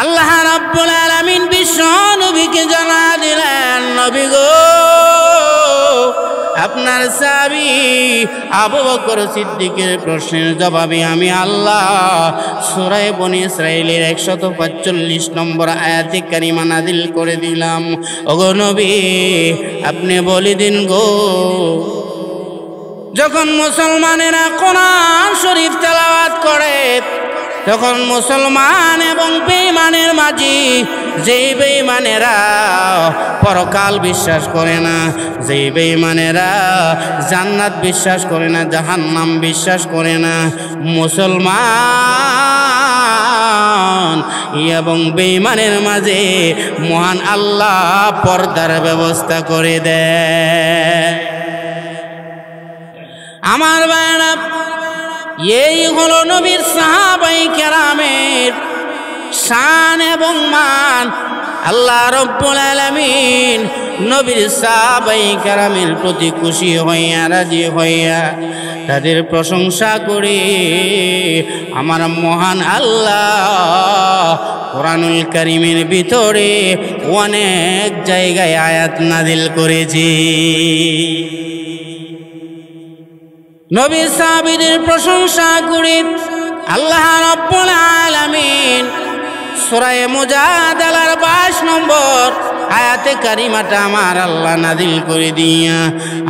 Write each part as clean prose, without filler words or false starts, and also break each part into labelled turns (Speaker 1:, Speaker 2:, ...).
Speaker 1: আল্লাহ রাব্বুল আলামিন বিশ্ব নবীকে জানা দিলেন, নবী গো, আপনার সাহাবী আবু বকর সিদ্দিকের প্রশ্নের জবাবে আমি আল্লাহ সূরা বনী ইসরাঈলের 145 নম্বর আয়াতে কারিমা নাযিল করে দিলাম। ওগো নবী, আপনি বলে দিন গো, যখন মুসলমানেরা কোরআন শরীফ তেলাওয়াত করে, তখন মুসলমান এবং বেঈমানের মাঝে, যেই বেঈমানেরা পরকাল বিশ্বাস করে না, যেই বেঈমানেরা জান্নাত বিশ্বাস করে না, জাহান্নাম বিশ্বাস করে না, মুসলমান এবং বেঈমানের মাঝে মহান আল্লাহ পর্দার ব্যবস্থা করে দেয়। আমার ভাইরা, এই হলো নবীর সাহাবায়ে কেরামের শান এবং মান। আল্লাহ রাব্বুল আলামিন নবীর সাহাবায়ে কেরামের প্রতি খুশি হইয়া, রাজি হইয়া তাদের প্রশংসা করে আমার মহান আল্লাহ কোরআনুল কারীমের ভিতরে অনেক জায়গায় আয়াত নাযিল করেছে। নবী সাহাবীদের প্রশংসা করে আল্লাহ রাব্বুল আলামিন সূরা মুজাদালার 22 নম্বর আয়াতে কারিমাটা আমার আল্লাহ নাযিল করে দিয়া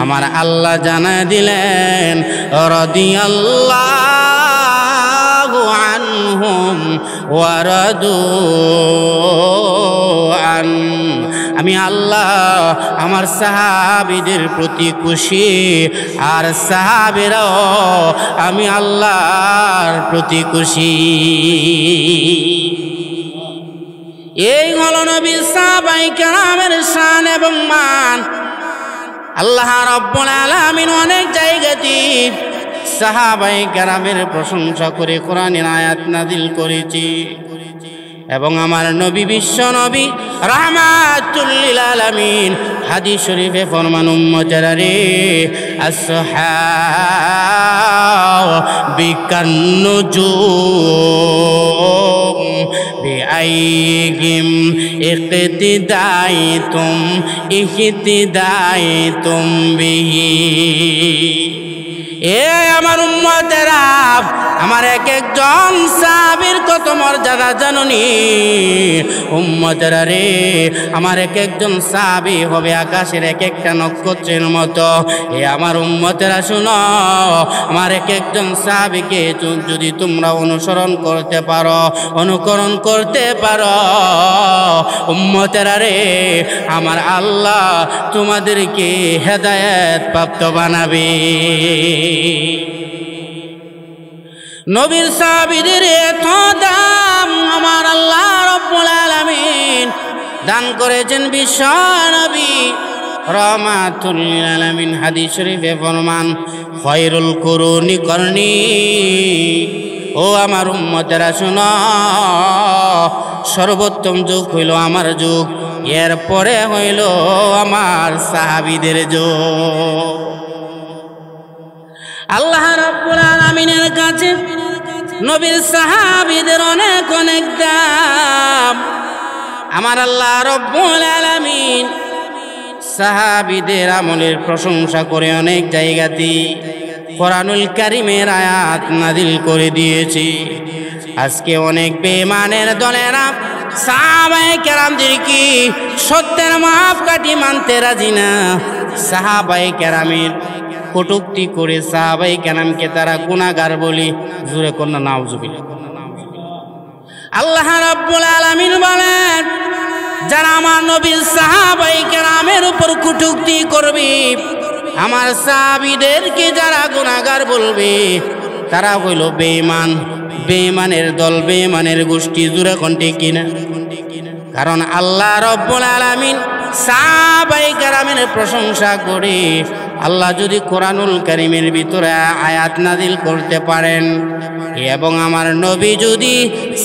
Speaker 1: আমার আল্লাহ জানা দিলেন, রাদিয়াল্লাহু আনহুম ওয়া রাদু আন। আমি আল্লাহ আমার সাহাবীদের প্রতি খুশি, আর সাহাবীরাও আমি আল্লাহর প্রতি খুশি। এই হলো নবীর সাহাবায়ে কেরামের শান এবং মান। আল্লাহ রাব্বুল আলামিন অনেক জায়গাতে সাহাবায়ে কেরামের প্রশংসা করে কোরআনের আয়াত নাযিল করেছে। এবং আমার নবী বিশ্ব নবী রাহমাতুল লিল আলামিন হাদিস শরীফে ফরমান, উম্মতেরা রে, আসহাবিকান নুজুম বিআইহিম ইহতিদাইতুম বিহি। এ আমার উম্মতেরা, আমার এক একজন সাহাবীর কত মর্যাদা জানুনি? উম্মতেরা রে, আমার এক একজন সাহাবী হবে আকাশের এক একটা নক্ষত্রের মতো। এ আমার উম্মতেরা শুনো, আমার এক একজন সাহাবীকে যদি তোমরা অনুসরণ করতে পারো, অনুকরণ করতে পারো, উম্মতেরা রে, আমার আল্লাহ তোমাদেরকে হেদায়েত প্রাপ্ত বানাবে। নবীর সাহাবীদের এত দাম আমার আল্লাহ রাব্বুল আলামিন দান করেছেন বিশ্ব নবী রাহমাতুল লিল আলামিন হাদিস শরীফে ফরমান, খায়রুল কুরুনি করনি। ও আমার উম্মতেরা শুনো, সর্বোত্তম যুগ হইল আমার যুগ, এরপরে হইল আমার সাহাবীদের যুগ। আল্লাহ রাব্বুল আলামিনের কাছে নবীর সাহাবীদের অনেক অনেক দাম। আমার আল্লাহ রাব্বুল আলামিন সাহাবীদের আমলের প্রশংসা করে অনেক জায়গাতে কোরআনুল কারীমের আয়াত নাযিল করে দিয়েছে। আজকে অনেক বেঈমানের দলেরা সাহাবায়ে কেরামদেরকে সত্যের মাপকাঠি মানতে রাজি না। সাহাবায়ে কেরামের কটূক্তি করে সাহাবায়ে কেরামকে তারা গুনাহগার বলি। জোরে কন্যা নাউজুবিল্লাহ। আল্লাহ রাব্বুল আলামিন বলেন, যারা আমার নবীর সাহাবায়ে কেরামের উপর কটূক্তি করবে, আমার সাহাবীদেরকে যারা গুনাহগার বলবে, তারা হইল বেঈমান, বেঈমানের দল, বেঈমানের গোষ্ঠী। জোরে কণ্ঠে কিনা? কারণ আল্লাহ রাব্বুল আলামিন সাহাবায়ে কেরামের প্রশংসা করে আল্লাহ যদি কোরআনুল কারীমের ভিতরে আয়াত নাযিল করতে পারেন এবং আমার নবী যদি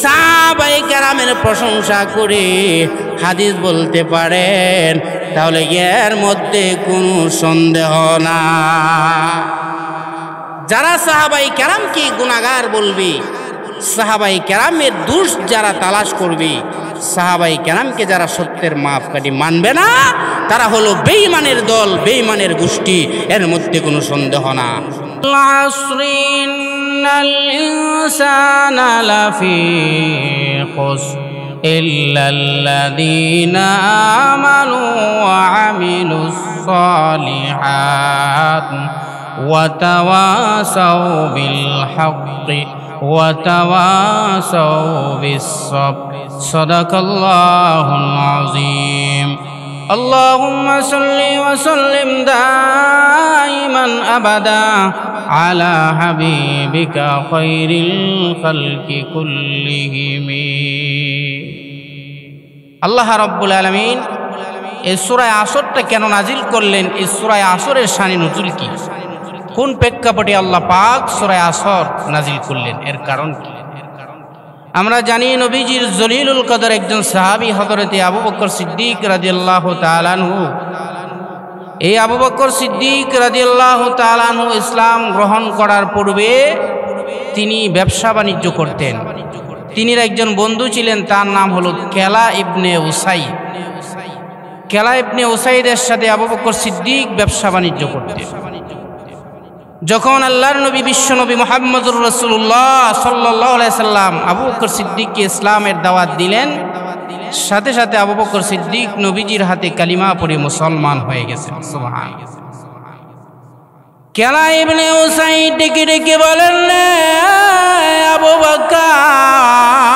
Speaker 1: সাহাবায়ে কেরামের প্রশংসা করে হাদিস বলতে পারেন, তাহলে এর মধ্যে কোনো সন্দেহ না। যারা সাহাবায়ে কেরামকে গুনাহগার বলবে, সাহাবাই কেরামের দোষ যারা তালাশ করবে, সাহাবাই কেরামকে যারা সত্যের মাপকাঠি মানবে না, তারা হলো বেঈমানের দল, বেঈমানের গোষ্ঠী, এর মধ্যে কোনো সন্দেহ না। ইন্নাল ইনসানা লাফি খুসর ইল্লাল্লাযীনা আমানু ওয়া আমিলুস সালিহাত ওয়া তাওয়াসাউ বিল হাক্কি ওয়া তাওয়াসাউ বিস সাবর। সাদাকাল্লাহুল আযীম। আল্লাহুম্মা সাল্লি ওয়া সাল্লিম দাইমান আবাদা আলা হাবিবিকা খায়রিল খালকি কুল্লিহিম। আল্লাহ রাব্বুল আলামিন এই সূরা আসরটা কেন নাজিল করলেন? এই সূরা আসরের শানে নুজুল কি? কোন প্রেক্ষাপটে আল্লাহ পাক সূরা আসর নাজিল করলেন? এর কারণ কি? আমরা জানি নবীজির জলিলুল কদর একজন সাহাবী হযরতে আবু বকর সিদ্দিক রাদিয়াল্লাহু তাআলা আনহু। এই আবু বকর সিদ্দিক রাদিয়াল্লাহু তাআলা আনহু ইসলাম গ্রহণ করার পূর্বে তিনি ব্যবসা বাণিজ্য করতেন। তিনি একজন বন্ধু ছিলেন, তার নাম হলো কেলা ইবনে উসাইদ। কেলা ইবনে উসাইদের সাথে আবু বকর সিদ্দিক ব্যবসা বাণিজ্য করতেন। যখন আল্লাহর নবী বিশ্বনবী মুহাম্মদুর রাসূলুল্লাহ সাল্লাল্লাহু আলাইহি সাল্লাম আবু বকর সিদ্দিককে ইসলামের দাওয়াত দিলেন, সাথে সাথে আবু বকর সিদ্দিক নবীজির হাতে কালিমা পড়ে মুসলমান হয়ে গেছেন। সুবহানাল্লাহ। কেলা ইবনে উসাইদ ডেকে ডেকে বলেন, আবু বকর,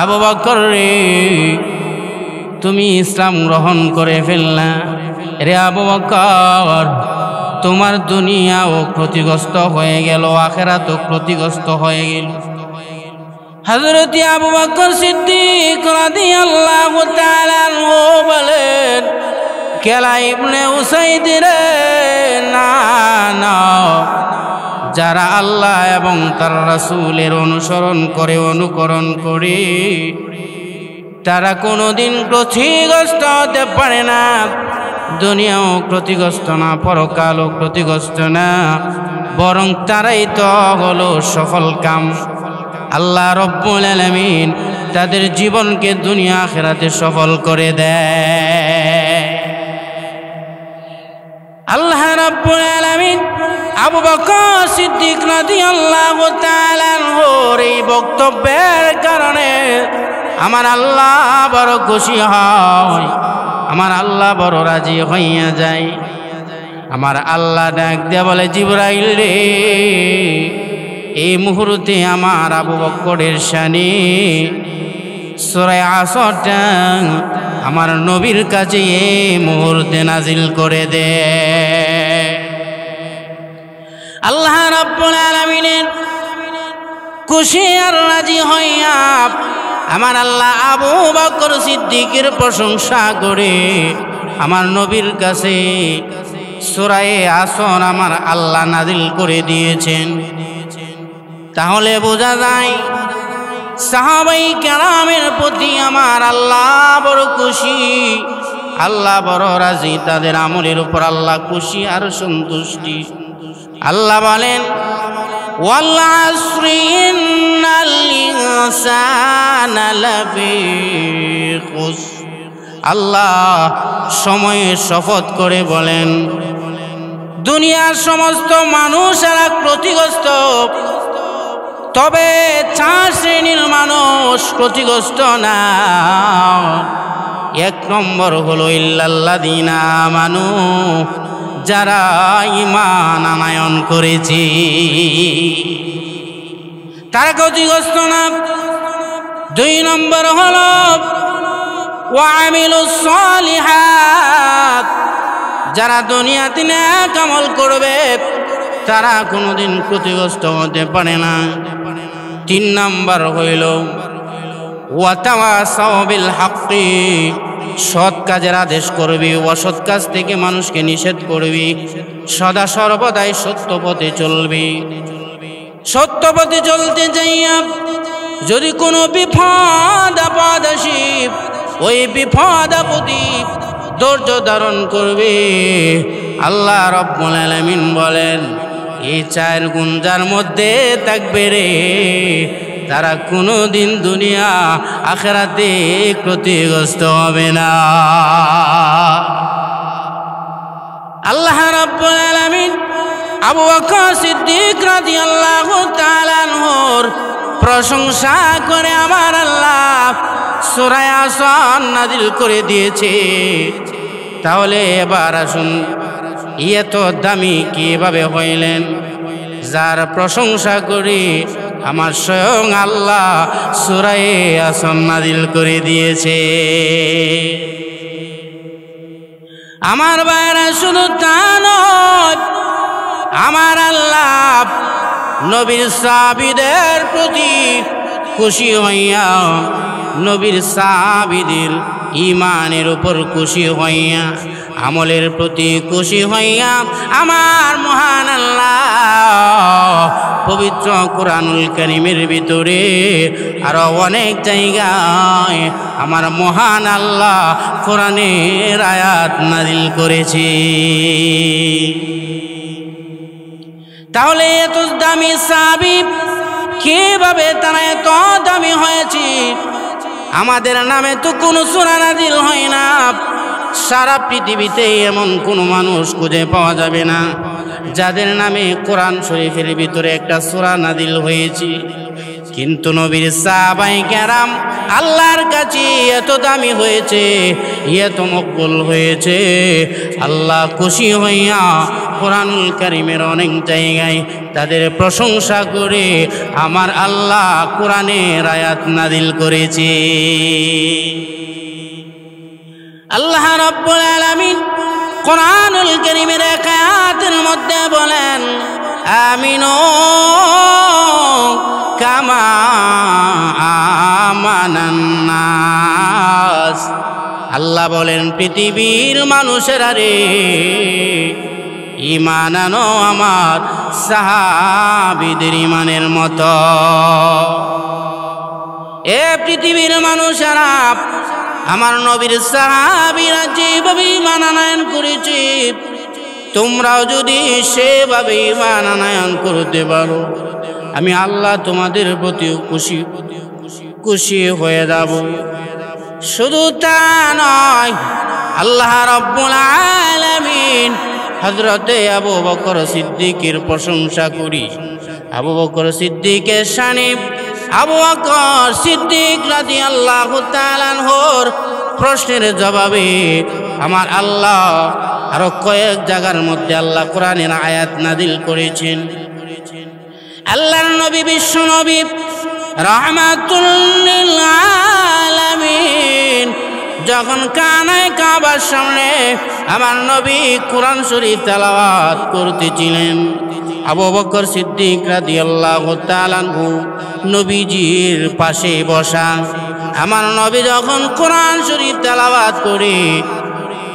Speaker 1: আবু বকর রে, তুমি ইসলাম গ্রহণ করে ফেললা রে আবু বকর, তোমার দুনিয়াও ক্ষতিগ্রস্ত হয়ে গেল, আখিরাতও ক্ষতিগ্রস্ত হয়ে গেল। হযরত আবু বকর সিদ্দিক রাদিয়াল্লাহু তাআলা আনহু বলেন, কেলা ইবনে উসাইদ রে, না না, যারা আল্লাহ এবং তার রাসূলের অনুসরণ করে, অনুকরণ করে, তারা কোনোদিন ক্ষতিগ্রস্ত হতে পারে না। দুনিয়াও ক্ষতিগ্রস্ত না, পরকালও ক্ষতিগ্রস্ত না, বরং তারাই তো হলো সফল কাম। আল্লাহ রব্বুল আলামিন তাদের জীবনকে দুনিয়া আখিরাতে সফল করে দেয়। আল্লাহ রব্বুল আলামিন আবু বকর সিদ্দিক রাদিয়াল্লাহু তাআলা আনহুর এই বক্তব্যের কারণে আমার আল্লাহ বড় খুশি হয়, আমার আল্লাহ বড় রাজি হইয়া যায়। আমার আল্লাহ ডাক দিয়া বলে, জিবরাইল রে, এই মুহূর্তে আমার আবু বকরের শানে সূরা আসরটা আমার নবীর কাছে এই মুহূর্তে নাজিল করে দে। আল্লাহ রাব্বুল আলামিনের খুশি আর রাজি হইয়া আমার আল্লাহ আবু বকর সিদ্দিকের প্রশংসা করে আমার নবীর কাছে সূরা আসর আমার আল্লাহ নাজিল করে দিয়েছেন। তাহলে বোঝা যায় সাহাবাই কেরামের প্রতি আমার আল্লাহ বড় খুশি, আল্লাহ বড় রাজি, তাদের আমলের উপর আল্লাহ খুশি আর সন্তুষ্টি। আল্লাহ বলেন, ওয়াল আসরি ইন্নাল ইনসানা লাফি খুসর। আল্লাহ সময়ের শপথ করে বলেন, দুনিয়ার সমস্ত মানুষেরা ক্ষতিগ্রস্ত, তবে 4 শ্রেণীর মানুষ ক্ষতিগ্রস্ত না। 1 নম্বর হলো ইল্লাল্লাযীনা আমানু, যারা ঈমান আনয়ন করেছে তারা ক্ষতিগ্রস্ত না। 2 নম্বর হলো ওয়া আমিলুস সালিহাত, যারা দুনিয়াতে নেক আমল করবে তারা কোনোদিন ক্ষতিগ্রস্ত হতে পারে না। 3 নম্বর হইল ওয়া তাওয়াসাউ বিল হাক্কি, সৎ কাজের আদেশ করবি, অসৎ কাজ থেকে মানুষকে নিষেধ করবি, সদা সর্বদাই সত্য পথে চলবি। সত্য পথে চলতে যাইয়া যদি কোনো বিপদ আপদ আসে, ওই বিপদ আপদে ধৈর্য ধারণ করবে। আল্লাহ রাব্বুল আলামিন বলেন, এই 4 গুণ যার মধ্যে থাকবে রে, তারা কোনোদিন দুনিয়া আখিরাতে ক্ষতিগ্রস্ত হবে না। আল্লাহ রাব্বুল আলামিন আবু বকর সিদ্দিক রাদিয়াল্লাহু তাআলা আনহুর প্রশংসা করে আমার আল্লাহ সূরা ইয়াসিন নাযিল করে দিয়েছে। তাহলে এবার আসুন, এত দামি কিভাবে হইলেন? যার প্রশংসা করি আমার স্বয়ং আল্লাহ সূরা ইয়াসিন নাযিল করে দিয়েছে। আমার ভাইরা শুধু তা নয়, আমার আল্লাহ নবীর সাহাবীদের প্রতি খুশি হইয়া, নবীর সাহাবীদের ঈমানের উপর খুশি হইয়া, আমলের প্রতি খুশি হইয়া আমার মহান আল্লাহ পবিত্র কোরআনুল কারীমের ভিতরে আরো অনেক জায়গায় আমার মহান আল্লাহ কোরআনের আয়াত নাযিল করেছে। তাহলে এত দামি সাহাবী কিভাবে তারা এত দামি হয়েছে? আমাদের নামে তো কোনো সূরা নাযিল হয় না। সারা পৃথিবীতে এমন কোনো মানুষ খুঁজে পাওয়া যাবে না যাদের নামে কোরআন শরীফের ভিতরে একটা সূরা নাযিল হয়েছে। কিন্তু নবীর সাহাবায়ে কেরাম আল্লাহর কাছে এত দামি হয়েছে, এত মকবুল হয়েছে, আল্লাহ খুশি হইয়া কোরআনুল কারীমের অনেক জায়গায় তাদের প্রশংসা করে আমার আল্লাহ কোরআনের আয়াত নাযিল করেছে। আল্লাহ রাব্বুল আলামিন কোরআনুল কারীমের এক আয়াতের মধ্যে বলেন, আমিনু কামা আমানান নাস। আল্লাহ বলেন, পৃথিবীর মানুষেরা রে, ঈমান আনো আমার সাহাবীদের ঈমানের মতো। এ পৃথিবীর মানুষেরা, আমার নবীর সাহাবীরা যেভাবে ঈমান আনয়ন করেছে, তোমরাও যদি সেভাবে ঈমান আনয়ন করতে পারো, আমি আল্লাহ তোমাদের প্রতি খুশি হয়ে যাব। শুধু তা নয়, আল্লাহ রাব্বুল আলামিন হযরতে আবু বকর সিদ্দিকের প্রশংসা করি। আবু বকর সিদ্দিকের শানে আবু বকর সিদ্দিক রাদিয়াল্লাহু তাআলা আনহুর প্রশ্নের জবাবে আমার আল্লাহ আরো কয়েক জায়গার মধ্যে আল্লাহ কোরআনের আয়াত নাযিল করেছেন। আল্লাহর নবী বিশ্ব নবী রাহমাতুল লিল আলামিন যখন কাবার সামনে আমার নবী কোরআন শরীফ তেলাওয়াত করতেছিলেন, আবু বকর সিদ্দিক রাদিয়াল্লাহু তাআলা আনহু নবীজির পাশে বসা। আমার নবী যখন কোরআন শরীফ তেলাওয়াত করে,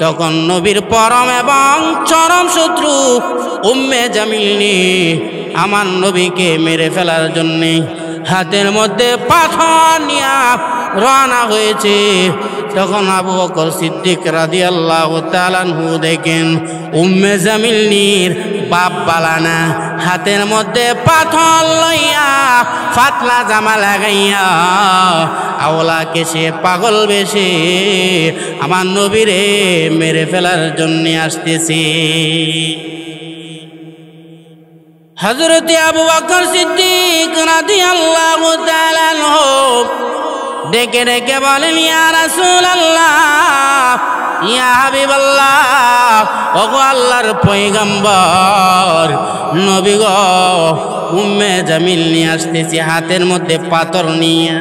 Speaker 1: তখন নবীর পরম এবং চরম শত্রু উম্মে জামিল আমার নবীকে মেরে ফেলার জন্য হাতের মধ্যে পাথর নিয়ে রওনা হয়েছে। তখন আবু বকর সিদ্দিক রাদিয়াল্লাহু তাআলা আনহু দেখেন উম্মে জামিলনির বাপ বালানা হাতের মধ্যে পাথর লইয়া ফাতলা জামা লাগাইয়া আওলাকে সে পাগল বেশে আমার নবীরে মেরে ফেলার জন্য আসতেছে। হযরত আবু বকর সিদ্দিক রাদিয়াল্লাহু তাআলা আনহু ডেকে ডেকে বলেন, ইয়া রাসূলুল্লাহ, ইয়া হাবিবাল্লাহ, ওগো আল্লাহর পয়গম্বর নবী গো, উম্মে জামিল নিয়ে আসতেছি হাতের মধ্যে পাথর নিয়ে।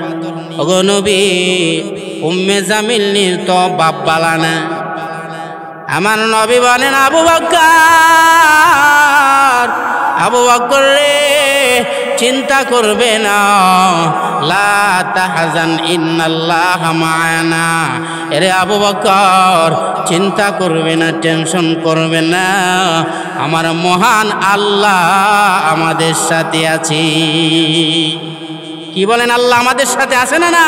Speaker 1: ওগো নবী, উম্মে জামিল নির তো বাপ বালানা। আমার নবী বলেন, আবু বকর, আবু বকর রে, চিন্তা করবে না, লা তাহজান ইন্নাল্লাহা মা'ানা। এরে আবু বকর, চিন্তা করবে না, টেনশন করবে না, আমার মহান আল্লাহ আমাদের সাথে আছে। কি বলেন, আল্লাহ আমাদের সাথে আছে না? না,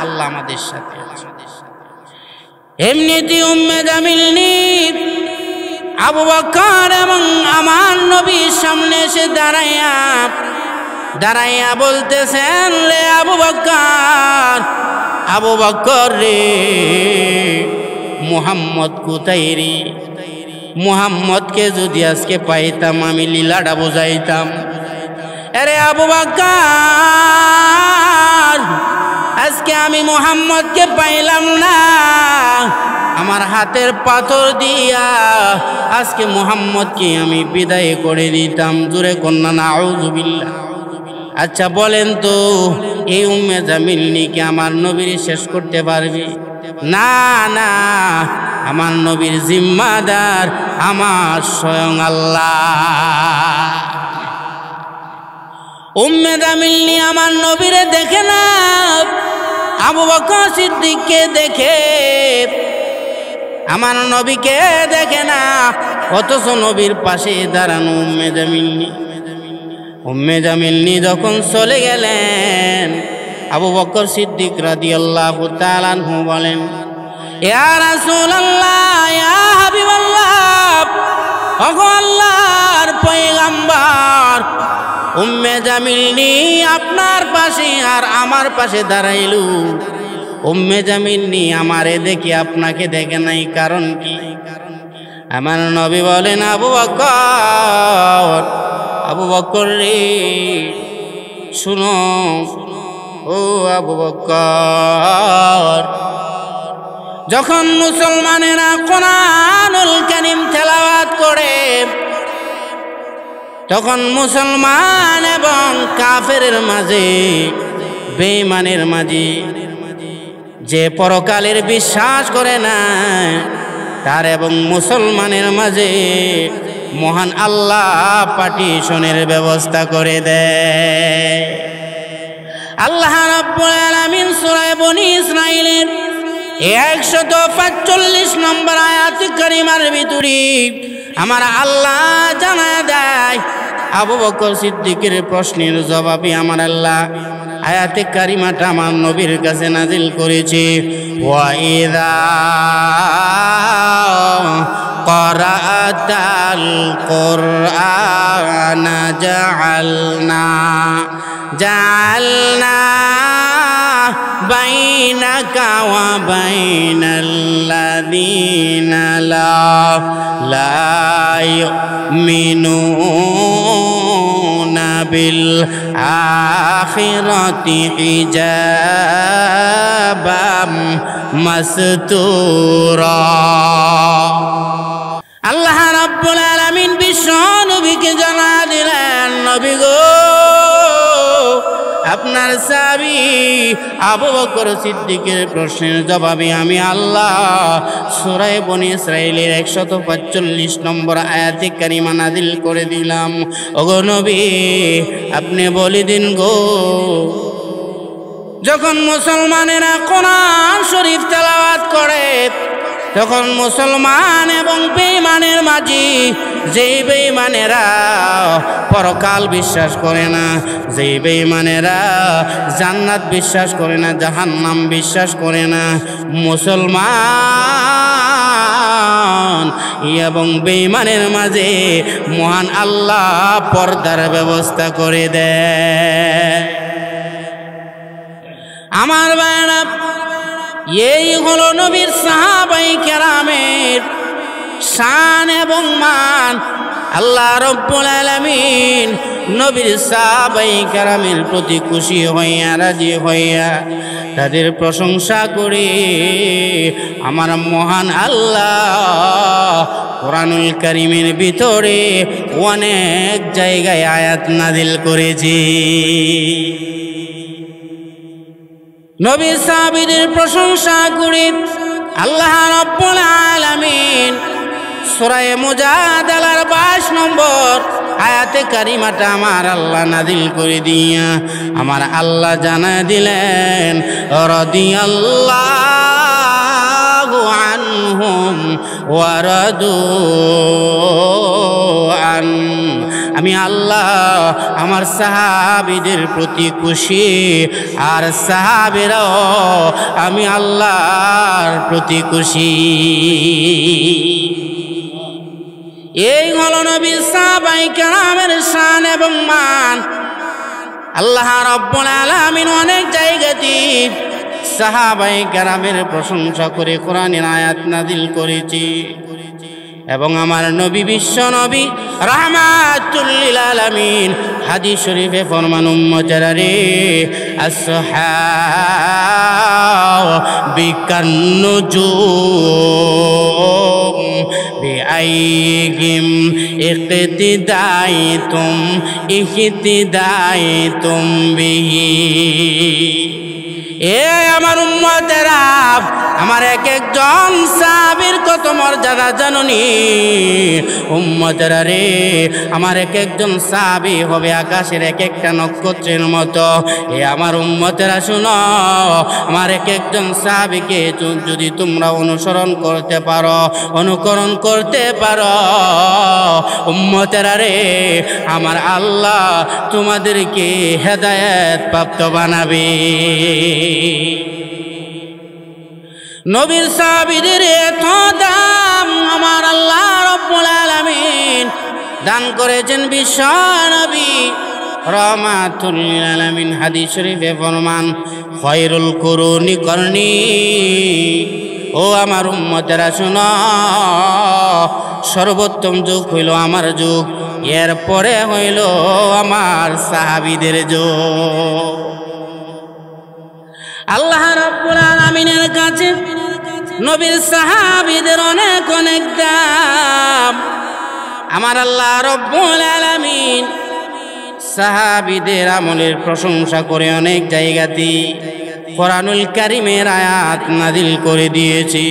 Speaker 1: আল্লাহ আমাদের সাথে আছে। এমনিতে উম্মে জামিল আবু বকর এবং আমার নবীর সামনে এসে দাঁড়াইয়া বলতেছেন, রে আবু বকর রে, মুহাম্মদ কোথায় রে? মুহাম্মদকে যদি আজকে পাইতাম আমি লীলাটা বুঝাইতাম। আরে আবু বকর, আজকে আমি মুহাম্মদকে পাইলাম না, আমার হাতের পাথর দিয়া আজকে মুহাম্মদকে আমি বিদায় করে দিতাম। জোরে কন্যা নাউযুবিল্লাহ। আচ্ছা বলেন তো, এই উম্মে জামিল কি আমার নবীর শেষ করতে পারবে? না না, আমার নবীর জিম্মাদার আমার স্বয়ং আল্লাহ। উম্মে জামিল আমার নবীরে দেখে না, আবু বকর সিদ্দিককে দেখে, আমার নবীকে দেখে না, অথচ নবীর পাশে দাঁড়ানো উম্মে জামিল যখন চলে গেলেন, আবু বকর সিদ্দিক রাদিয়াল্লাহু তাআলা আনহু বলেন, ইয়া রাসূলুল্লাহ, ইয়া হাবিবাল্লাহ, ওগো আল্লাহর পয়গম্বর, উম্মে জামিল আপনার পাশে আর আমার পাশে দাঁড়াইলু। উম্মে জামিল আমারে দেখি আপনাকে দেখে নাই, কারণ কি? আমার নবী বলেন, আবু বকর রে শুনো, ও আবু বকর, যখন মুসলমানেরা কোরআনুল কারীম তেলাওয়াত করে, তখন মুসলমান এবং কাফেরের মাঝে, বেঈমানের মাঝে, যে পরকালের বিশ্বাস করে না তার এবং মুসলমানের মাঝে মহান আল্লাহ পার্টিশনের ব্যবস্থা করে দেয়। আল্লাহ রাব্বুল আলামিন সূরা বনী ইসরাঈলের 145 নম্বর আয়াত কারিমার ভিতরে আমার আল্লাহ জানায় দেয়, আবু বকর সিদ্দিকের প্রশ্নের জবাবে আমার আল্লাহ আয়াতে কারিমাটা আমার নবীর কাছে নাজিল করেছে। ওয়া ইযা ক্বারাআতাল কুরআনা জাআলনা বাইনাকা ওয়া বাইনাল্লাযীনা লা ইউমিনুনা বিল আখিরাতি হিজাবাম মাসতুরা। আল্লাহ রাব্বুল আলামিন বিশ্ব নবীকে জানা দিলেন, নবী গো, আপনার সাহাবী আবু বকর সিদ্দিকের প্রশ্নের জবাবে আমি আল্লাহ সূরা বনী ইসরাঈলের 145 নম্বর আয়াতে কারিমা নাযিল করে দিলাম। ওগো নবী, আপনি বলে দিন গো, যখন মুসলমানেরা কোরআন শরীফ তেলাওয়াত করে, তখন মুসলমান এবং বেঈমানের মাঝে, যেই বেঈমানেরা পরকাল বিশ্বাস করে না, যেই বেঈমানেরা জান্নাত বিশ্বাস করে না, জাহান্নাম বিশ্বাস করে না, মুসলমান এবং বেঈমানের মাঝে মহান আল্লাহ পর্দার ব্যবস্থা করে দেয়। আমার ভাইরা, এই হলো নবীর সাহাবায়ে কেরামের শান এবং মান। আল্লাহ রাব্বুল আলামিন নবীর সাহাবায়ে কেরামের প্রতি খুশি হইয়া, রাজি হইয়া, তাদের প্রশংসা করে আমার মহান আল্লাহ কোরআনুল কারীমের ভিতরে অনেক জায়গায় আয়াত নাযিল করেছে। নবী সাহাবীদের প্রশংসা করে আল্লাহ রাব্বুল আলামিন সূরা মুজাদালার 22 নম্বর আয়াতে কারিমাটা আমার আল্লাহ নাযিল করে দিয়া আমার আল্লাহ জানায় দিলেন, রাদিয়াল্লাহু আনহুম ওয়া রাদু আন। আমি আল্লাহ আমার সাহাবীদের প্রতি খুশি, আর সাহাবীরাও আমি আল্লাহর প্রতি খুশি। এই হলো নবী সাহাবায়ে কেরামের শান এবং মান। আল্লাহ রাব্বুল আলামিন অনেক জায়গাতে সাহাবায়ে কেরামের প্রশংসা করে কোরআনের আয়াত নাযিল করেছে। এবং আমার নবী বিশ্ব নবী রাহমাতুল লিল আলামিন হাদিস শরীফে ফরমান উম্মতেরা রে আসহাবিকান নুজুম বিআইহিম ইহতিদাইতুম বিহি। এ আমার উম্মতেরা, আমার এক একজন সাহাবীর কত মর্যাদা জানোনি? উম্মতেরা রে, আমার এক একজন সাহাবী হবে আকাশের এক একটা নক্ষত্রের মতো। এ আমার উম্মতেরা শুনো, আমার এক একজন সাহাবীকে যদি তোমরা অনুসরণ করতে পারো, অনুকরণ করতে পারো, উম্মতেরা রে, আমার আল্লাহ তোমাদেরকে হেদায়েত প্রাপ্ত বানাবে। নবীর সাহাবীদের এত দাম আমার আল্লাহ রাব্বুল আলামিন দান করেছেন বিশ্ব নবী রাহমাতুল লিল আলামিন হাদিস শরীফে ফরমান খায়রুল কুরুনি করনি। ও আমার উম্মতেরা শুনো, সর্বোত্তম যুগ হইল আমার যুগ, এরপরে হইল আমার সাহাবীদের যুগ। আল্লাহ রাব্বুল আলামিনের কাছে নবীর সাহাবীদের অনেক অনেক দাম। আমার আল্লাহ রাব্বুল আলামিন সাহাবীদের আমলের প্রশংসা করে অনেক জায়গাতে কোরআনুল কারীমের আয়াত নাযিল করে দিয়েছে।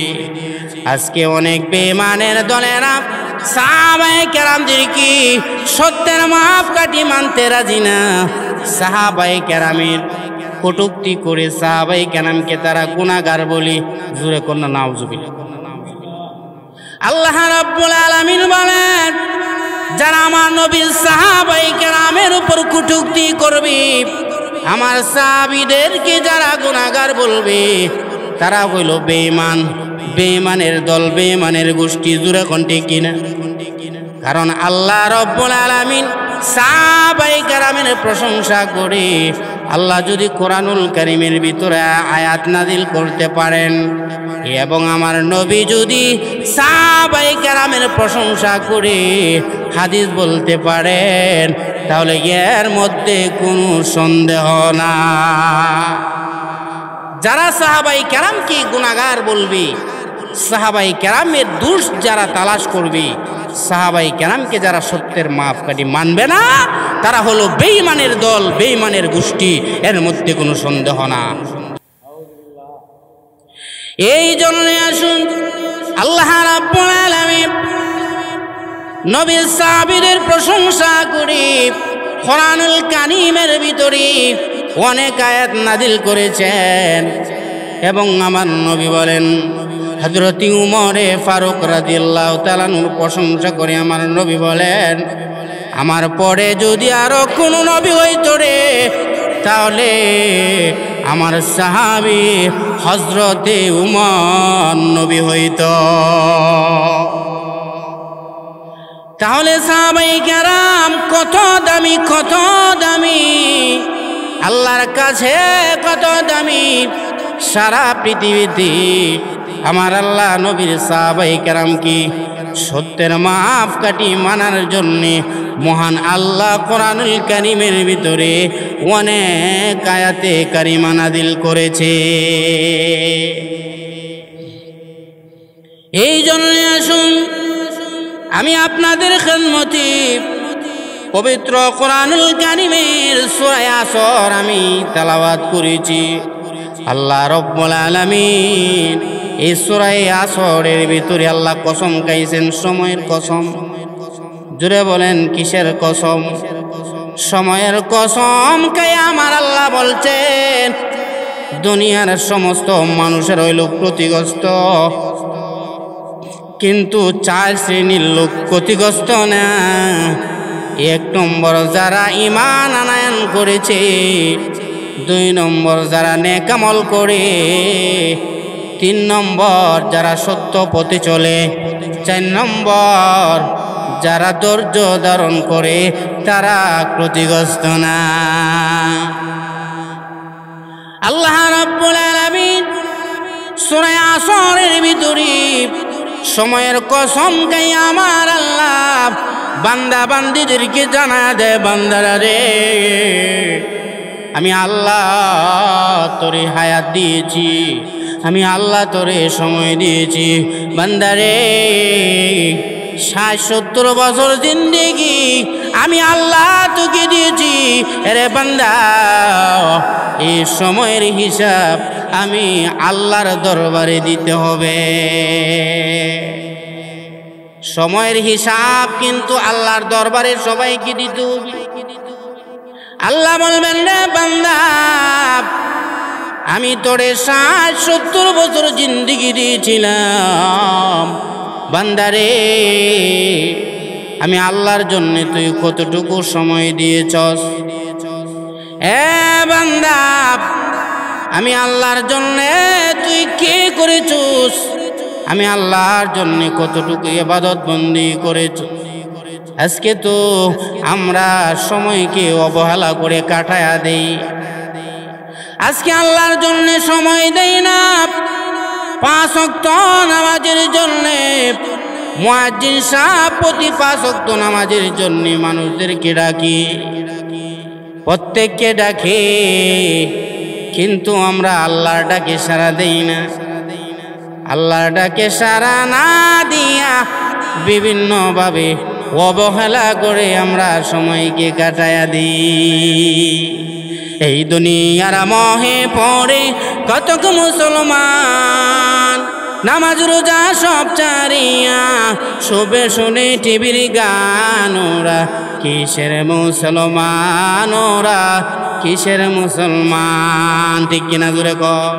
Speaker 1: আজকে অনেক বেঈমানের দলেরা সাহাবায়ে কেরামদেরকে সত্যের মাপকাঠি মানতে রাজি না। সাহাবায়ে কেরামের কটূক্তি করে সাহাবায়ে কেরামকে তারা গুনাহগার বলে, জোরে কন্যা নাউজুবিল্লাহ। আল্লাহ রাব্বুল আলামিন বলেন, যারা আমার নবীর সাহাবায়ে কেরামের উপর কটূক্তি করবে, আমার সাহাবীদেরকে যারা গুনাহগার বলবে, তারা হইল বেঈমান, বেঈমানের দল, বেঈমানের গোষ্ঠী। জোরে কণ্ঠে কিনা? কারণ আল্লাহ রাব্বুল আলামিন সাহাবায়ে কেরামের প্রশংসা করে, আল্লাহ যদি কোরআনুল কারীমের ভিতরে আয়াত নাযিল করতে পারেন এবং আমার নবী যদি সাহাবায়ে কেরামের প্রশংসা করে হাদিস বলতে পারেন, তাহলে এর মধ্যে কোনো সন্দেহ না। যারা সাহাবায়ে কেরামকে গুনাহগার বলবে, সাহাবায়ে কেরামের দোষ যারা তালাশ করবে, সাহাবায়ে কেরামকে যারা সত্যের মাপকাঠি মানবে না, তারা হলো বেঈমানের দল, বেঈমানের গোষ্ঠী, এর মধ্যে কোনো সন্দেহ না। এই জন্য আসুন আল্লাহ রাব্বুল আলামিন নবীর সাহাবীদের প্রশংসা করে কোরআনুল কারীমের ভিতরে অনেক আয়াত নাযিল করেছেন। এবং আমার নবী বলেন, হযরত উমরে ফারুক রাদিয়াল্লাহু তাআলা আনহুর প্রশংসা করে আমার নবী বলেন, আমার পরে যদি আরো কোনো নবী হইতো রে, তাহলে আমার সাহাবী হযরতে উমর নবী হইতো। তাহলে সাহাবায়ে কেরাম কত দামি, কত দামি, আল্লাহর কাছে কত দামি। সারা পৃথিবীতে আমার আল্লাহ নবীর সাহাবায়ে কেরামকে সত্যের মাপকাঠি মানার জন্যে মহান আল্লাহ কোরআনুল কারীমের ভিতরে অনেক আয়াতে কারিমা নাযিল করেছে। এই জন্য আসুন আমি আপনাদের খেদমতে পবিত্র কোরআনুল কারীমের সূরা আসর আমি তেলাওয়াত করেছি। আল্লাহ রাব্বুল আলামিন এই সূরা আসরের ভিতরে আল্লাহ কসম খাইছেন, সময়ের কসম। জোরে বলেন কিসের কসম? সময়ের কসম খাই আমার আল্লাহ বলছেন, দুনিয়ার সমস্ত মানুষের হইল ক্ষতিগ্রস্ত, কিন্তু 4 শ্রেণীর লোক ক্ষতিগ্রস্ত না। 1 নম্বর যারা ঈমান আনয়ন করেছে, 2 নম্বর যারা নেক আমল করে, 3 নম্বর যারা সত্য পথে চলে, 4 নম্বর যারা ধৈর্য ধারণ করে তারা ক্ষতিগ্রস্ত না। আল্লাহ রাব্বুল আলামিন সূরা আসরের ভিতরে সময়ের কসম খাই আমার আল্লাহ বান্দা বান্দীদেরকে জানা দেয়, বান্দারা রে আমি আল্লাহ তোরে হায়াত দিয়েছি, আমি আল্লাহ তোরে সময় দিয়েছি। বান্দারে ৬০-৭০ বছর জিন্দেগি আমি আল্লাহ তোকে দিয়েছি। আরে বান্দা এই সময়ের হিসাব আমি আল্লাহর দরবারে দিতে হবে। সময়ের হিসাব কিন্তু আল্লাহর দরবারে সবাইকে দিতে হবে। আল্লাহ বলবেন রে বান্দা আমি তোরে ৬০-৭০ বছর জিন্দেগি দিয়েছিলাম, বান্দারে আমি আল্লাহর জন্য তুই কতটুকু সময় দিয়েছস? এ বান্দা আমি আল্লাহর জন্য তুই কি করেছস? আমি আল্লাহর জন্য কতটুকু ইবাদত বন্দি করেছ? আজকে তো আমরা সময়কে অবহেলা করে কাটায়া দেই। আজকে আল্লাহর জন্য সময় দেই না। ৫ ওয়াক্ত নামাজের জন্য মুয়াজ্জিন সাহেব প্রতি ৫ ওয়াক্ত নামাজের জন্য মানুষদেরকে ডাকি, প্রত্যেককে ডাকে, কিন্তু আমরা আল্লাহর ডাকে সাড়া দেই না। আল্লাহর ডাকে সাড়া না দিয়া বিভিন্নভাবে অবহেলা করে আমরা সময়কে কাটায়া দিই। এই দুনিয়ার মোহে পড়ে কতক মুসলমান নামাজ রোজা সব চারিয়া শোবে শুনে টিভির গান। ওরা কিসের মুসলমান? ওরা কিসের মুসলমান? ঠিক কিনা জোরে কর।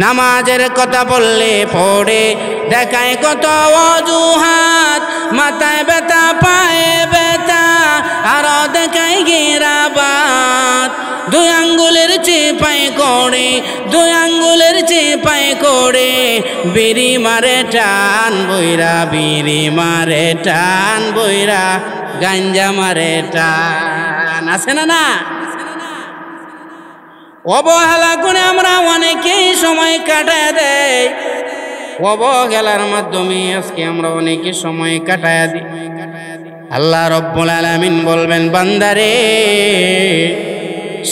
Speaker 1: নামাজের কথা বললে পড়ে দেখায় কত অজুহাত, মাথায় ব্যথা পায়ে ব্যথা আরো দেখায় গিরাবাত। 2 আঙ্গুলের চেপাই করে, 2 আঙ্গুলের চেপাই করে বিড়ি মারে টান বইরা, বিড়ি মারে টান বইরা, গাঞ্জা মারে টান। আছে না না? অবহেলা করে আমরা অনেকেই সময় কাটায় দেয়। অবহেলার মাধ্যমে আজকে আমরা অনেকে সময় কাটায় দিই। আল্লাহ রাব্বুল আলামিন বলবেন বান্দারে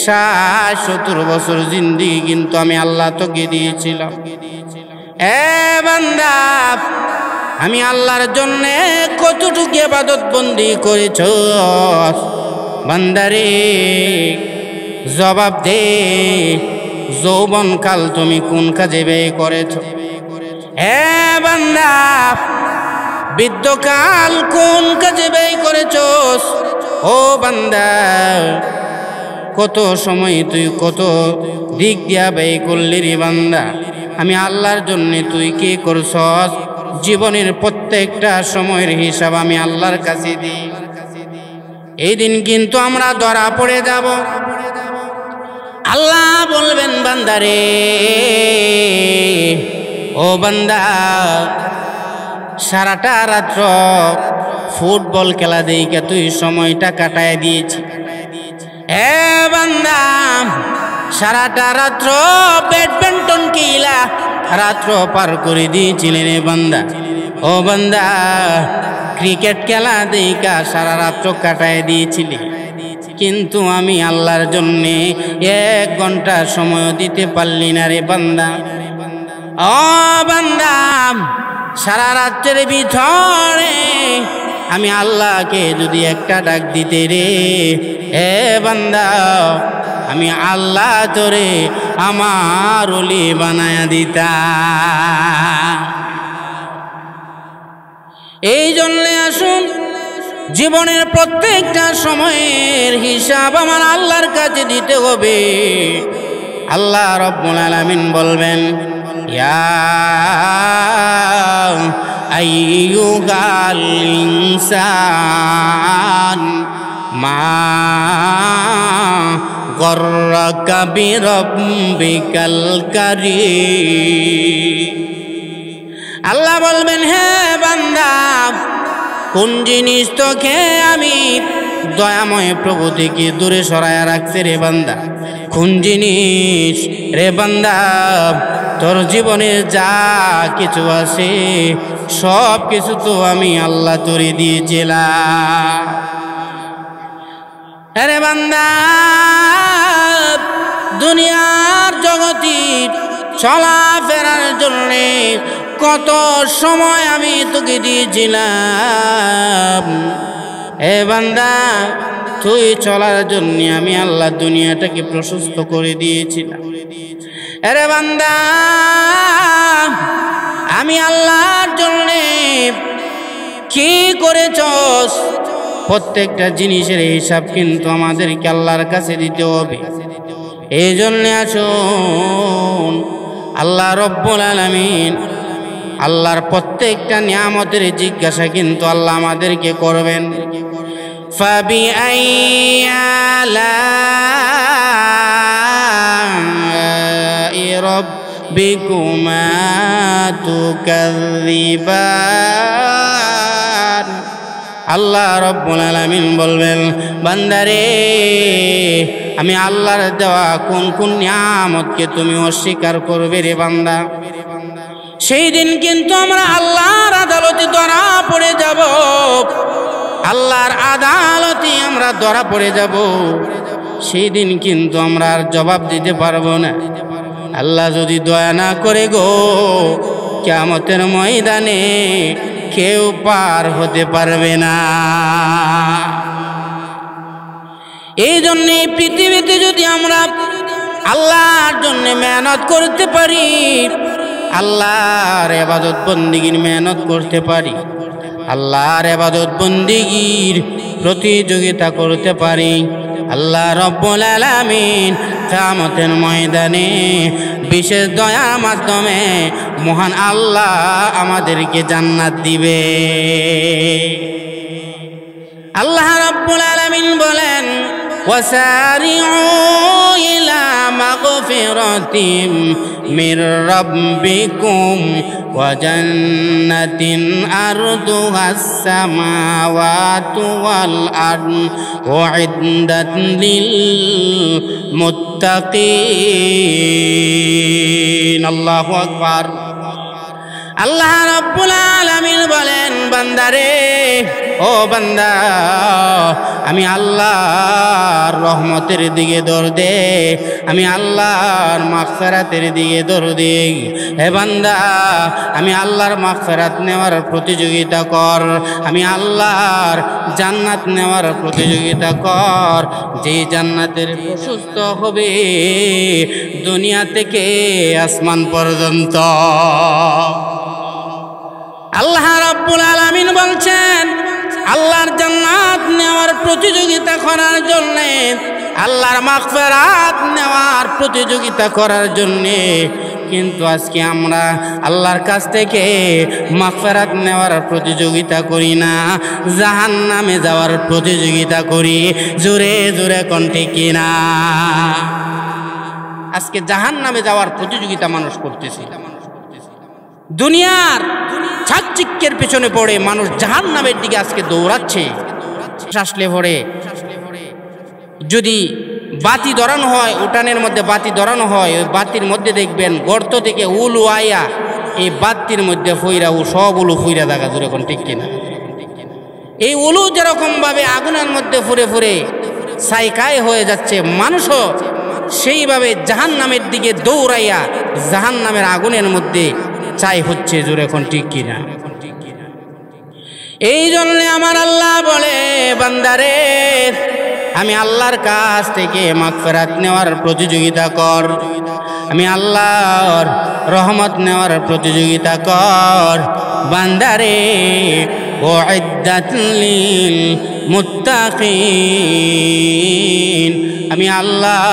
Speaker 1: ৬০-৭০ বছর জিন্দেগি কিন্তু আমি আল্লাহ তোকে দিয়েছিলাম। এ বান্দা আমি আল্লাহর জন্য কতটুকু ইবাদত বন্দি করেছ? বান্দারে জবাব দে। যৌবনকাল তুমি কোন কাজে ব্যয় করেছ? হে বান্দা বৃদ্ধকাল কোন কাজে ব্যয় করেছ? ও বান্দা কত সময় তুই কত দিক দিয়া ব্যয় করলি রে বান্দা? আমি আল্লাহর জন্য তুই কি করছস? জীবনের প্রত্যেকটা সময়ের হিসাব আমি আল্লাহর কাছে দিই। এই দিন কিন্তু আমরা ধরা পড়ে যাব। আল্লাহ বলবেন বান্দারে ও বান্দা সারাটা রাত্র ফুটবল খেলা দেখে তুই সময়টা কাটায় দিয়েছি। এ বান্দা সারাটা রাত্র ব্যাডমিন্টন খেলা রাত্র পার করে দিয়েছিলেন রে বান্দা। ও বান্দা ক্রিকেট খেলা দেখা সারা রাত্র কাটায় দিয়েছিলি, কিন্তু আমি আল্লাহর জন্যে 1 ঘন্টা সময় দিতে পারলি না রে বান্দা। ও বান্দা সারা রাত্রের ভিতরে আমি আল্লাহকে যদি একটা ডাক দিতে রে এ বান্দা, আমি আল্লাহ তোরে আমার ওলি বানায়া দিতাম। এই জন্যে আসুন জীবনের প্রত্যেকটা সময়ের হিসাব আমার আল্লাহর কাছে দিতে হবে। আল্লাহ রাব্বুল আলামিন বলবেন ইয়া আইয়ুহাল ইনসান মা গররাকা বিরাব্বিকাল কারীম। আল্লাহ বলবেন হে বান্দা কোন জিনিস তোকে আমি দয়াময় প্রভু থেকে দূরে সরায়া রাখছে রে বান্দা? কোন জিনিস রে বান্দা? তোর জীবনে যা কিছু আছে সব কিছু তো আমি আল্লাহ তোরে দিয়েছিলাম। আরে বান্দা, দুনিয়ার জগতের চলাফেরার জন্য কত সময় আমি তোকে দিয়েছিলাম। এ বান্দা, তুই চলার জন্য আমি আল্লাহ দুনিয়াটাকে প্রশস্ত করে দিয়েছিলাম। আরে বান্দা, আমি আল্লাহর জন্য কি করেছস প্রত্যেকটা জিনিসের হিসাব কিন্তু আমাদেরকে আল্লাহর কাছে দিতে হবে। এই জন্য আসুন আল্লাহ রব্বুল আলামিন আল্লাহর প্রত্যেকটা নিয়ামতের জিজ্ঞাসা কিন্তু আল্লাহ আমাদেরকে করবেন। ফাবিআইয়ি আলাই রাব্বিকুমা তুকাযযিবান। আল্লাহ রব্বুল আলামিন বলবেন, বান্দারে, আমি আল্লাহর দেওয়া কোন কোন নিয়ামতকে তুমি অস্বীকার করবে রে বান্দা? সেই দিন কিন্তু আমরা আল্লাহর আদালতে ধরা পড়ে যাব। আল্লাহর আদালতে আমরা ধরা পড়ে যাব। সেই দিন কিন্তু আমরা আর জবাব দিতে পারবো না। আল্লাহ যদি দয়া না করে গো, কিয়ামতের ময়দানে কেউ পার হতে পারবে না। এই জন্যে পৃথিবীতে যদি আমরা আল্লাহর জন্য মেহনত করতে পারি, আল্লাহর ইবাদত বন্দেগীর মেহনত করতে পারি, আল্লাহর ইবাদত বন্দেগীর প্রতিযোগিতা করতে পারি, আল্লাহ রব্বুল আলামিন কিয়ামতের ময়দানে বিশেষ দয়ার মাধ্যমে মহান আল্লাহ আমাদেরকে জান্নাত দিবে। আল্লাহ রব্বুল আলামিন বলেন, ওয়াসারিউ ইলা মাগফিরাতিম মির রাব্বিকুম ওয়া জান্নাতিন আরদুহাস সামাওয়াতু ওয়াল আরদ উইদ্দাত লিল মুত্তাকিন। আল্লাহু আকবার। আল্লাহ রাব্বুল আলামিন বলেন, বান্দারে, ও বান্দা, আমি আল্লাহর রহমতের দিকে দৌড় দে, আমি আল্লাহর মাগফিরাতের দিকে দৌড় দে। হে বান্দা, আমি আল্লাহর মাগফিরাত নেওয়ার প্রতিযোগিতা কর, আমি আল্লাহর জান্নাত নেওয়ার প্রতিযোগিতা কর। যে জান্নাতের প্রশস্ত হবে দুনিয়া থেকে আসমান পর্যন্ত। আল্লাহ রাব্বুল আলামিন বলছেন, আল্লাহর জান্নাত নেওয়ার প্রতিযোগিতা করার জন্য, আল্লাহর মাগফিরাত নেওয়ার প্রতিযোগিতা করার জন্য কিন্তু আজকে আমরা আল্লাহর কাছ থেকে মাগফিরাত নেওয়ার প্রতিযোগিতা করি না, জাহান্নামে যাওয়ার প্রতিযোগিতা করি। জোরে জোরে কোন ঠিক কিনা? আজকে জাহান্নামে যাওয়ার প্রতিযোগিতা মানুষ করতেছে। দুনিয়ার চাকচিক্যের পেছনে পড়ে মানুষ জাহান্নামের দিকে আজকে দৌড়াচ্ছে। আসলে পড়ে যদি বাতি ধরানো হয়, উঠানের মধ্যে বাতি ধরানো হয়, ওই বাতির মধ্যে দেখবেন গর্ত থেকে উলু আয়া এই বাতির মধ্যে ফইরা ও সব উলু ফইরা দেখা দূরে কোন ঠিক কিনা? এই উলু যেরকম ভাবে আগুনের মধ্যে ফুরে ফুরে ছাইকায় হয়ে যাচ্ছে, মানুষও সেইভাবে জাহান্নামের দিকে দৌড়াইয়া জাহান্নামের আগুনের মধ্যে চাই হচ্ছে। জোরে এখন ঠিক কিনা? এই জন্য আমার আল্লাহ বলে, বান্দারে, আমি আল্লাহর কাছ থেকে মাগফিরাত নেওয়ার প্রতিযোগিতা কর, আমি আল্লাহর রহমত নেওয়ার প্রতিযোগিতা কর। বান্দারে, উইদ্দাত লিল মুত্তাকিন, আমি আল্লাহ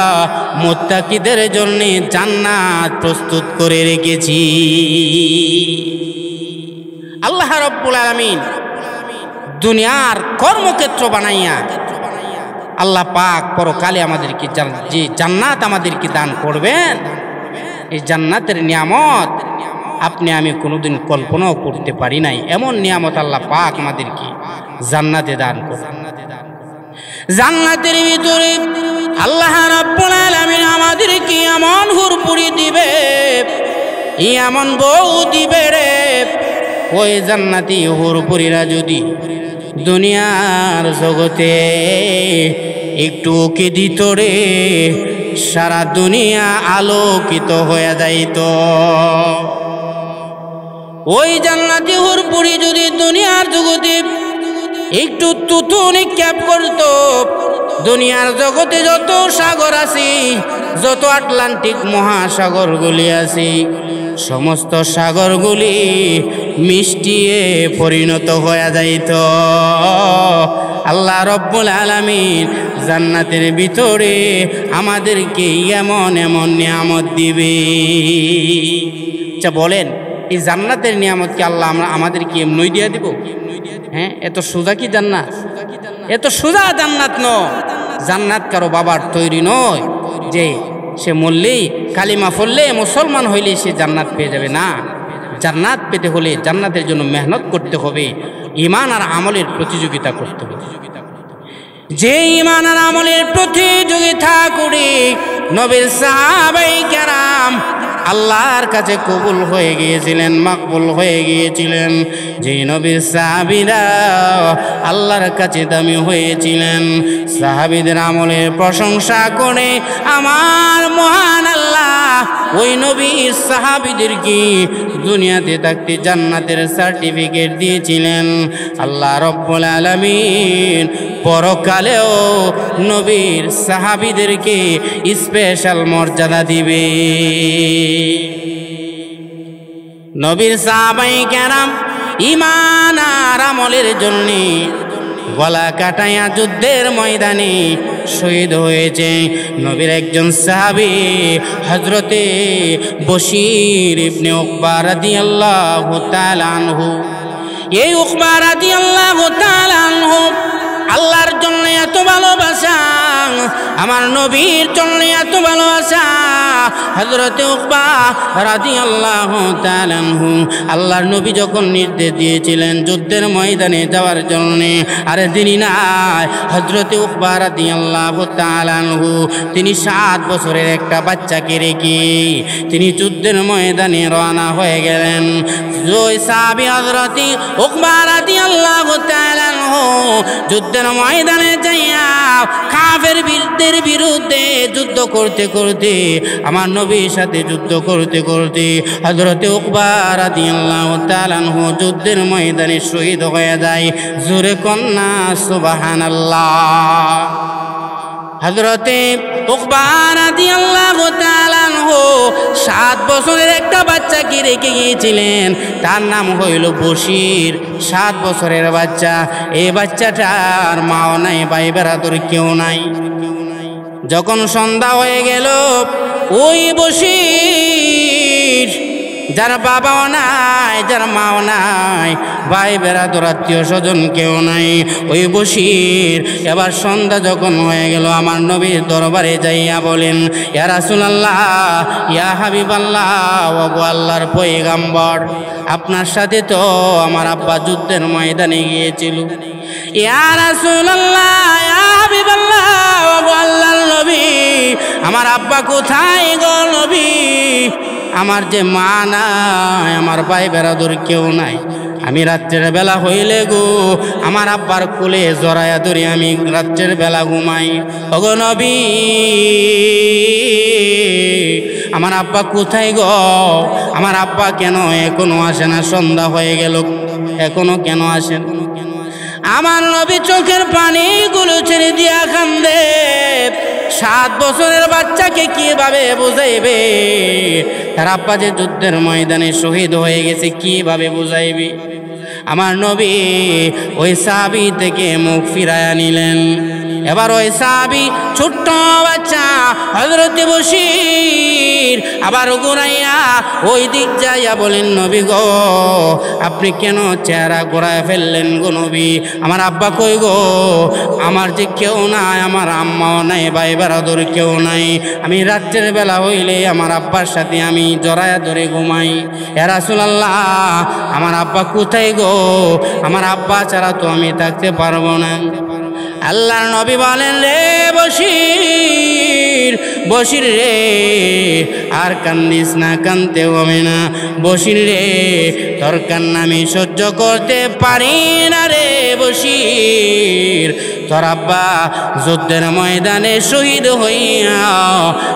Speaker 1: মুত্তাকিদের জন্য জান্নাত প্রস্তুত করে রেখেছি। আল্লাহ রাব্বুল আলামিন দুনিয়ার কর্মক্ষেত্র বানাইয়া আল্লাহ পাক পরকালে আমাদেরকে যে জান্নাত আমাদেরকে দান করবেন, এই জান্নাতের নিয়ামত আপনি আমি কোনোদিন কল্পনাও করতে পারি নাই। এমন নিয়ামত আল্লাহ পাক আমাদেরকে জান্নাতে দান করেন। জান্নাতের ভিতরে আল্লাহ রাব্বুল আলামিন আমাদেরকে এমন হুরপুরি দিবে, এমন বউ দিবে রে, ওই জান্নাতি হুরপুরিরা যদি দুনিয়ার জগতে একটু ওকে দিত রে, সারা দুনিয়া আলোকিত হয়ে যাইত। ওই জান্নাতি হুরপুরি যদি দুনিয়ার জগতে একটু তুতু নিক্ষেপ করত, দুনিয়ার জগতে যত সাগর আছে, যত আটলান্টিক মহাসাগরগুলি আছে, সমস্ত সাগরগুলি মিষ্টিয়ে পরিণত হয়ে যাইত। আল্লাহ রব্বুল আলামিন জান্নাতের ভিতরে আমাদেরকে এমন এমন নিয়ামত দিবে। আচ্ছা বলেন, এই জান্নাতের নিয়ামত কি আল্লাহ আমাদেরকে এমনই দিয়ে দিব? হ্যাঁ, এত সোজা কি জান্নাত? এত সোজা জান্নাত নয়। জান্নাত কারো বাবার তৈরি নয় যে সে মরলেই, কালিমা পড়লে, মুসলমান হইলে সে জান্নাত পেয়ে যাবে। না, জান্নাত পেতে হলে জান্নাতের জন্য মেহনত করতে হবে, ঈমান আর আমলের প্রতিযোগিতা করতে হবে। যে ঈমান আর আমলের প্রতিযোগিতা করে নবীর সাহাবায়ে কেরাম আল্লাহর কাছে কবুল হয়ে গিয়েছিলেন, মাকবুল হয়ে গিয়েছিলেন, যে নবীর সাহাবীরা আল্লাহর কাছে দামি হয়েছিলেন, সাহাবীদের আমলের প্রশংসা করে আমার মহান আল্লাহ ওই নবীর সাহাবীদেরকে দুনিয়াতে থাকতে জান্নাতের সার্টিফিকেট দিয়েছিলেন। আল্লাহ রব্বুল আলামিন পরকালেও নবীর সাহাবীদেরকে স্পেশাল মর্যাদা দিবে। নবীর সাহাবায়ে কেরাম ঈমান আর আমলের জন্য গলা কাটাইয়া যুদ্ধের ময়দানে শহীদ হয়েছে। নবীর একজন সাহাবী হযরতে বশীর ইবনে উকবা রাদিয়াল্লাহু তাআলা আনহু, এই উকবা রাদিয়াল্লাহু তাআলা আনহু আল্লাহর জন্য এত ভালোবাসা, আমার নবীর জন্য এত ভালোবাসা, হযরতে উকবা রাদিয়াল্লাহু তাআলা আনহু আল্লাহর নবী যখন নির্দেশ দিয়েছিলেন যুদ্ধের ময়দানে যাওয়ার জন্য, আরে দিনই নাই, হযরতে উকবা রাদিয়াল্লাহু তাআলা আনহু তিনি 7 বছরের একটা বাচ্চাকে রেখে তিনি যুদ্ধের ময়দানে রওনা হয়ে গেলেন। ওই সাহাবী হযরতে উকবা রাদিয়াল্লাহু তাআলা আনহু যুদ্ধের ময়দানে যাইয়া কাফেরদের বিরুদ্ধে যুদ্ধ করতে করতে, আমার নবীর সাথে যুদ্ধ করতে করতে হযরতে উকবা রাদিয়াল্লাহু তাআলা আনহু যুদ্ধের ময়দানে শহীদ হয়ে যায়। জোরে কন্যা সুবহানাল্লাহ। হযরতে উকবা রাদিয়াল্লাহু তাআলা আনহু 7 বছরের একটা বাচ্চাকে রেখে গিয়েছিলেন, তার নাম হইল বশীর। 7 বছরের বাচ্চা, এই বাচ্চাটার মাও নাই, ভাই বেরাদর কেউ নাই। যখন সন্ধ্যা হয়ে গেল, ওই বশীর যার বাবাও নাই, যার মাও নাই, ভাই বেরাদর আত্মীয় স্বজন কেউ নাই, ওই বশীর এবার সন্ধ্যা যখন হয়ে গেল আমার নবীর দরবারে যাইয়া বলেন, ইয়া রাসূলুল্লাহ, ইয়া হাবিবাল্লাহ, ওগো আল্লাহর পয়গম্বর, আপনার সাথে তো আমার আব্বা যুদ্ধের ময়দানে গিয়েছিল। ইয়া রাসূলুল্লাহ, ইয়া হাবিবাল্লাহ, ওগো আল্লাহর নবী, আমার আব্বা কোথায় গো নবী? আমার যে মা নাই, আমার ভাই বেরাদর কেউ নাই, আমি রাত্রের বেলা হইলে গো আমার আব্বার কোলে জড়াইয়া ধরে আমি রাত্রের বেলা ঘুমাই। ওগো নবী, আমার আব্বা কোথায় গো? আমার আব্বা কেন এখনো আসে না? সন্ধ্যা হয়ে গেল, এখনো কেন আসেন? আমার নবী চোখের পানিগুলো ছেড়ে দিয়া কান্দে। 7 বছরের বাচ্চাকে কিভাবে বুঝাইবে তার আব্বা যে যুদ্ধের ময়দানে শহীদ হয়ে গেছে, কিভাবে বুঝাইবে? আমার নবী ওই সাহাবী থেকে মুখ ফিরাইয়া নিলেন। এবার ওই সাহাবী ছোট্ট বাচ্চা হযরত বশির আবার ঘুরাইয়া ওই দিক যাইয়া বলেন, নবী গো আপনি কেন চেহারা ঘোরায় ফেললেন গো নবী? আমার আব্বা কই গো? আমার যে কেউ নাই, আমার আম্মাও নাই, ভাই বারাদর কেউ নাই। আমি রাত্রের বেলা হইলে আমার আব্বার সাথে আমি জড়ায়া ধরে ঘুমাই। ইয়া রাসূলুল্লাহ আমার আব্বা কোথায় গো? আমার আব্বা ছাড়া তো আমি থাকতে পারবো না। আল্লাহর নবী বলেন, রে বশির, বশির রে আর কান্দিস না, কানতে হবে না। বশির রে তোর কান্না আমি সহ্য করতে পারি না রে বশির। তোর আব্বা যুদ্ধের ময়দানে শহীদ হইয়া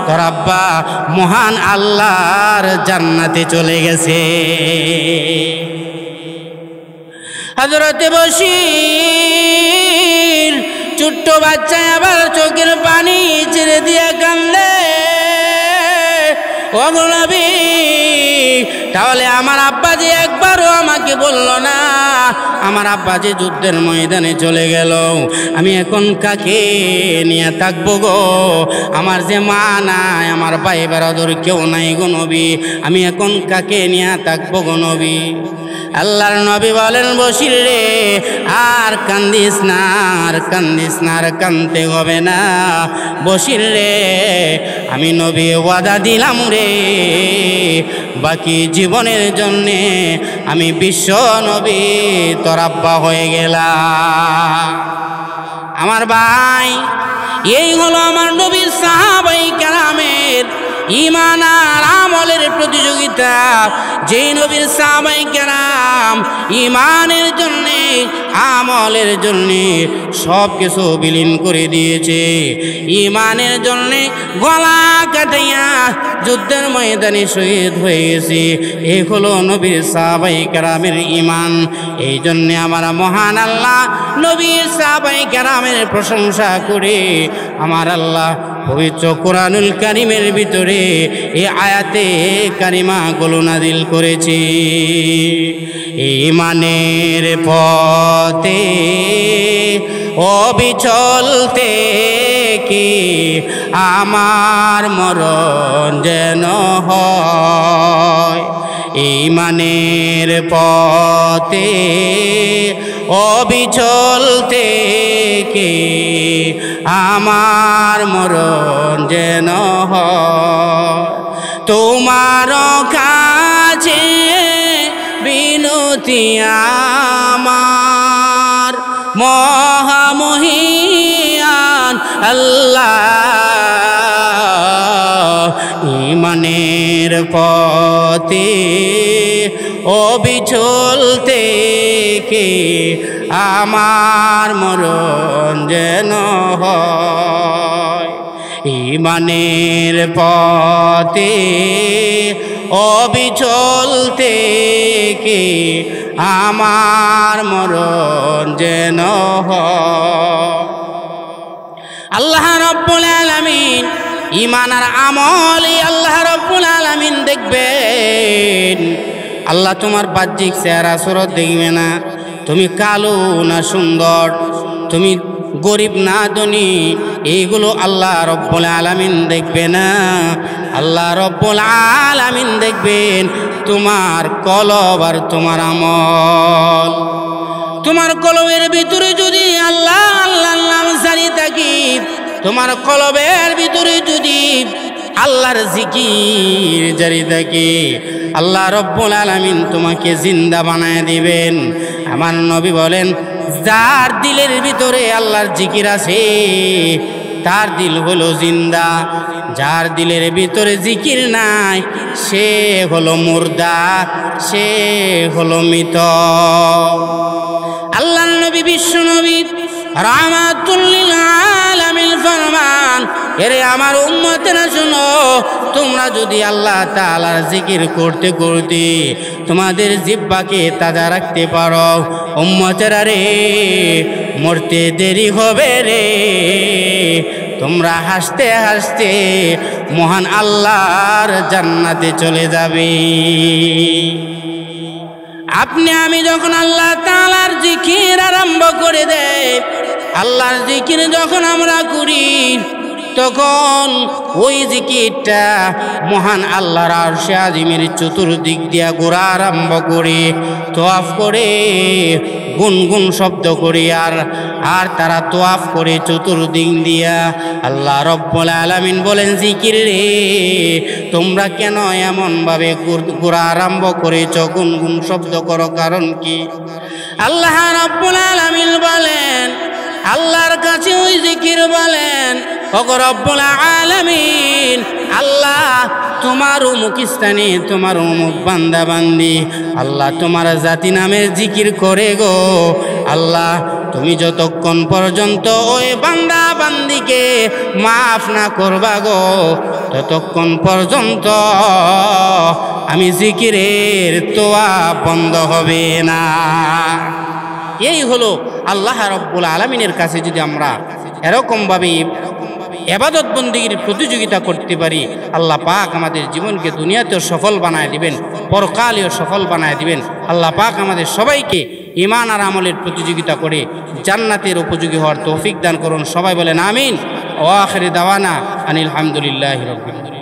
Speaker 1: তোর আব্বা মহান আল্লাহর জান্নাতে চলে গেছে। হযরত বশির ছোট্ট বাচ্চা আবার চোখের পানি ছেড়ে দিয়ে কান্দে, ও নবী তাহলে আমার আব্বা যে একবারও আমাকে বলল না, আমার আব্বা যে যুদ্ধের ময়দানে চলে গেল, আমি এখন কাকে নিয়ে থাকবো গো? আমার যে মা নাই, আমার ভাই বারাদর কেউ নাই গো নবী, আমি এখন কাকে নিয়ে থাকবো গো নবী? আল্লাহর নবী বলেন, বশির রে আর কান্দিস না, আর কান্দিস না, আর কান্দতে হবে না। বশির রে আমি নবী ওয়াদা দিলাম রে, বাকি জীবনের জন্যে আমি বিশ্ব নবী তোর আব্বা হয়ে গেলাম। আমার ভাই, এই হলো আমার নবীর সাহাবায়ে কেরামের ঈমান আর আমলের প্রতিযোগিতা। যেই নবীর সাহাবায়ে কেরাম ঈমানের জন্যে আমলের জন্যে সব কিছু বিলীন করে দিয়েছে, ঈমানের জন্যে গলা কাটাইয়া যুদ্ধের ময়দানে শহীদ হয়ে গেছে, এই হলো নবীর সাহাবায়ে কেরামের ঈমান। এই জন্যে আমার মহান আল্লাহ নবীর সাহাবায়ে কেরামের প্রশংসা করে আমার আল্লাহ পবিত্র কোরআনুল কারীমের ভিতরে এই আয়াতে কারিমাগুলো নাযিল করেছে। ঈমানের পথে অবিচল থেকে আমার মরণ যেন হয়। ঈমানের পথে অবিচল থেকে আমার মরণ যেন হয়। তোমার কাছে বিনতি আমার মহামহিয়ান আল্লাহ, ঈমানের পথে অবিচল থেকে আমার মরণ যেন হয়। ঈমানের পথে অবিচল থেকে আমার মরণ যেন হয়। আল্লাহ রাব্বুল আলামিন ঈমান আর আমল আল্লাহ রাব্বুল আলামিন দেখবেন। আল্লাহ তোমার বাহ্যিক চেহারা সুরত দেখবে না, তুমি কালো না সুন্দর, তুমি গরিব না ধনী, এইগুলো আল্লাহ রব্বুল আলামিন দেখবে না। আল্লাহ রব্বুল আলামিন দেখবেন তোমার কলব আর তোমার আমল। তোমার কলবের ভিতরে যদি আল্লাহ আল্লাহর নাম জারি থাকি, তোমার কলবের ভিতরে যদি আল্লাহর জিকির জারি থাকে, আল্লাহ রব্বুল আলামিন তোমাকে জিন্দা বানায় দিবেন। আমার নবী বলেন, যার দিলের ভিতরে আল্লাহর জিকির আছে তার দিল হলো জিন্দা, যার দিলের ভিতরে জিকির নাই সে হলো মুর্দা, সে হলো মৃত। আল্লাহর নবী বিশ্ব নবী রাহমাতুল লিল আলামিন ফরমান, এরে আমার উম্মতেরা শুনো, তোমরা যদি আল্লাহ তাআলার জিকির করতে করতে তোমাদের জিহ্বাকে তাজা রাখতে পারো, উম্মতেরা রে মরতে দেরি হবে রে, তোমরা হাসতে হাসতে মহান আল্লাহর জান্নাতে চলে যাবে। আপনি আমি যখন আল্লাহ তাআলার জিকির আরম্ভ করে দেই, আল্লাহর জিকির যখন আমরা করি তখন ওই জিকিরটা মহান আল্লাহর আরশে আজিমের চতুর্দিক দিয়া ঘোরা আরম্ভ করে তোয়াফ করে গুনগুন শব্দ করে আর তারা তোয়াফ করে চতুর্দিক দিয়া। আল্লাহ রব্বুল আলামিন বলেন জিকির রে তোমরা কেন এমনভাবে ঘোরা আরম্ভ করেছ, গুনগুন শব্দ করো, কারণ কি? আল্লাহ রব্বুল আলামিন বলেন, আল্লাহর কাছে ওই জিকির বলেন, ওগো রব্বুল আলামিন আল্লাহ তোমার অমুক স্থানে তোমার অমুক বান্দা বান্দি আল্লাহ তোমার জাতি নামের জিকির করে গো আল্লাহ, তুমি যতক্ষণ পর্যন্ত ওই বান্দা বান্দিকে মাফ না করবা গো ততক্ষণ পর্যন্ত আমি জিকিরের তোয়া বন্ধ হবে না। এই হলো আল্লাহ রব্বুল আলামিনের কাছে যদি আমরা এরকমভাবে ইবাদত বন্দেগীর প্রতিযোগিতা করতে পারি, আল্লাহ পাক আমাদের জীবনকে দুনিয়াতেও সফল বানায় দিবেন, পরকালেও সফল বানায় দিবেন। আল্লাহ পাক আমাদের সবাইকে ঈমান আর আমলের প্রতিযোগিতা করে জান্নাতের উপযোগী হওয়ার তৌফিক দান করুন। সবাই বলেন আমিন। ওয়া আখিরি দাওয়ানা আনিল হামদুলিল্লাহি রাব্বিল আলামিন।